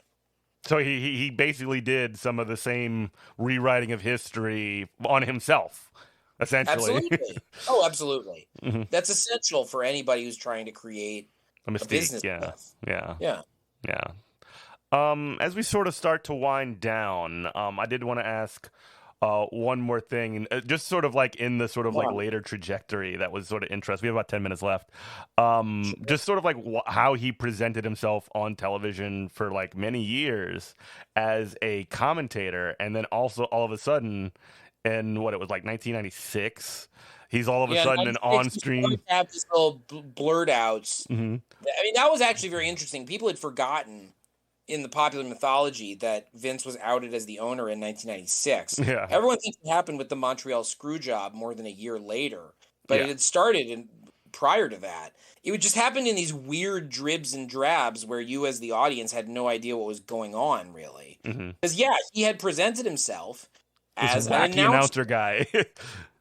So he basically did some of the same rewriting of history on himself, essentially. Absolutely. Oh, absolutely. Mm-hmm. That's essential for anybody who's trying to create a business. Yeah. As we sort of start to wind down, I did want to ask one more thing, and just sort of like in the sort of like later trajectory that was sort of interesting. We have about 10 minutes left. Just sort of like how he presented himself on television for like many years as a commentator, and then also all of a sudden, in what it was like 1996, he's all of a sudden an on-screen. Have these little blurt outs. Mm-hmm. I mean, that was actually very interesting. People had forgotten in the popular mythology that Vince was outed as the owner in 1996. Yeah. Everyone thinks it happened with the Montreal Screwjob more than a year later, but it had started prior to that. It would just happen in these weird dribs and drabs where you as the audience had no idea what was going on, really. Because, he had presented himself as an announcer guy.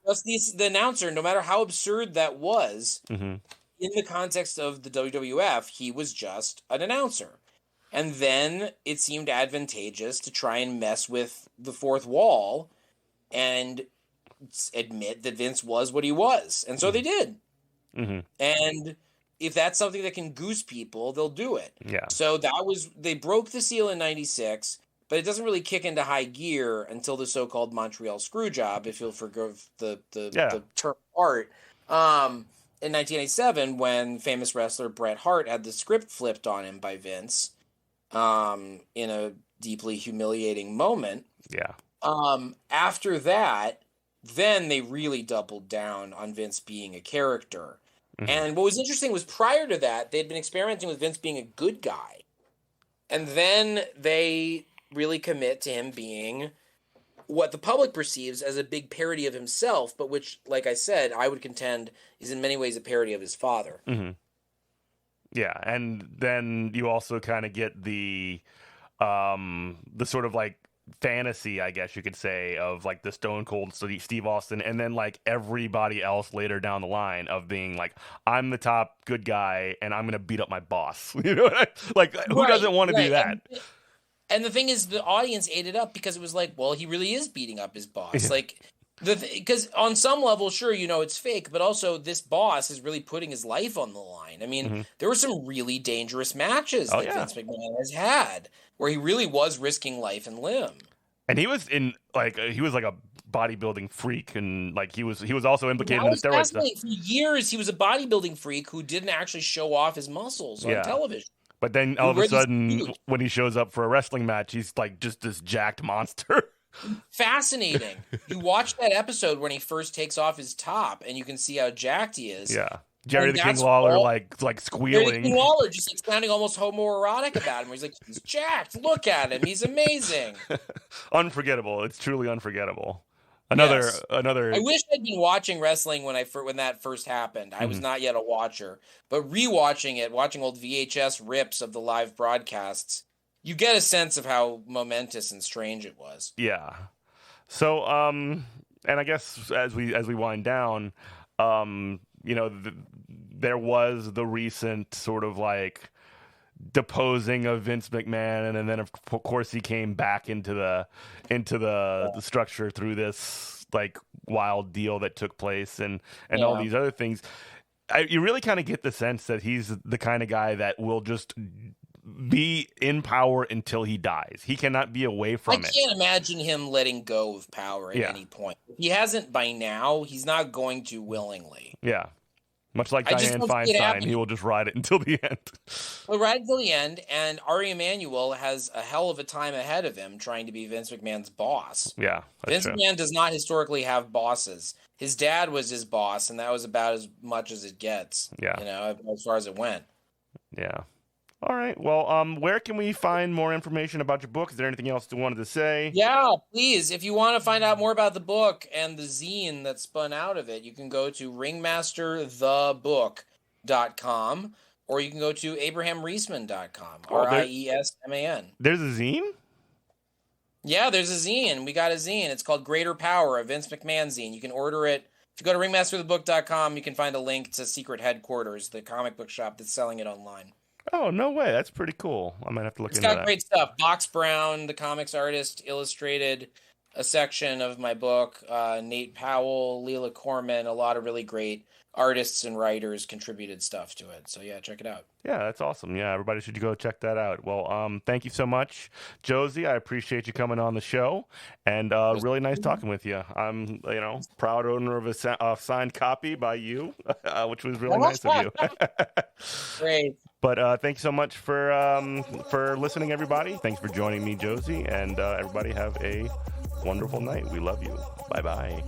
Just the announcer, no matter how absurd that was, in the context of the WWF, he was just an announcer. And then it seemed advantageous to try and mess with the fourth wall and admit that Vince was what he was. And so they did. And if that's something that can goose people, they'll do it. Yeah. So they broke the seal in 96, but it doesn't really kick into high gear until the so-called Montreal Screwjob, if you'll forgive the term art. In 1987, when famous wrestler Bret Hart had the script flipped on him by Vince, in a deeply humiliating moment. Yeah. After that, then they really doubled down on Vince being a character. And what was interesting was prior to that, they'd been experimenting with Vince being a good guy. And then they really commit to him being what the public perceives as a big parody of himself, but which, like I said, I would contend is in many ways a parody of his father. Yeah, and then you also kind of get the sort of like fantasy, I guess you could say, of like the Stone Cold Steve Austin, and then like everybody else later down the line of being like, I'm the top good guy and I'm gonna beat up my boss. You know, like who doesn't want to do that? And the thing is, the audience ate it up because it was like, well, he really is beating up his boss. Like because on some level, sure, you know, it's fake, but also this boss is really putting his life on the line. I mean, there were some really dangerous matches that Vince McMahon has had where he really was risking life and limb. And he was like a bodybuilding freak, and like he was also implicated in the steroid stuff. For years, he was a bodybuilding freak who didn't actually show off his muscles on television. But then all of a sudden, when he shows up for a wrestling match, he's like just this jacked monster. Fascinating. You watch that episode when he first takes off his top, and you can see how jacked he is. Yeah. Jerry the King Lawler like squealing. Jerry the King Lawler just like sounding almost homoerotic about him. He's like, he's jacked. Look at him. He's amazing. Unforgettable. It's truly unforgettable. Another. I wish I'd been watching wrestling when that first happened. I was not yet a watcher, but rewatching it, watching old VHS rips of the live broadcasts, you get a sense of how momentous and strange it was. Yeah. So, and I guess as we wind down, you know, there was the recent sort of like deposing of Vince McMahon, and then of course he came back into the structure through this like wild deal that took place and all these other things. You really kind of get the sense that he's the kind of guy that will just be in power until he dies. He cannot be away from it. I can't imagine him letting go of power at any point. If he hasn't by now, he's not going to willingly. Yeah. Much like Dianne Feinstein, he will just ride it until the end. He'll ride until the end, and Ari Emanuel has a hell of a time ahead of him trying to be Vince McMahon's boss. Yeah, Vince McMahon does not historically have bosses. His dad was his boss, and that was about as much as it gets. Yeah. You know, as far as it went. Yeah. All right. Well, where can we find more information about your book? Is there anything else you wanted to say? Yeah, please. If you want to find out more about the book and the zine that spun out of it, you can go to ringmasterthebook.com or you can go to abrahamriesman.com. Riesman. There's a zine? Yeah, there's a zine. We got a zine. It's called Greater Power, a Vince McMahon zine. You can order it. If you go to ringmasterthebook.com, you can find a link to Secret Headquarters, the comic book shop that's selling it online. Oh, no way. That's pretty cool. I might have to look into that. It's got great stuff. Box Brown, the comics artist, illustrated a section of my book. Nate Powell, Leela Corman, a lot of really great artists and writers contributed stuff to it. So, yeah, check it out. Yeah, that's awesome. Yeah, everybody should go check that out. Well, thank you so much, Josie. I appreciate you coming on the show, and really nice talking with you. I'm, proud owner of a signed copy by you, which was really nice of you. Great. But thank you so much for listening, everybody. Thanks for joining me, Josie, and everybody have a wonderful night. We love you. Bye-bye.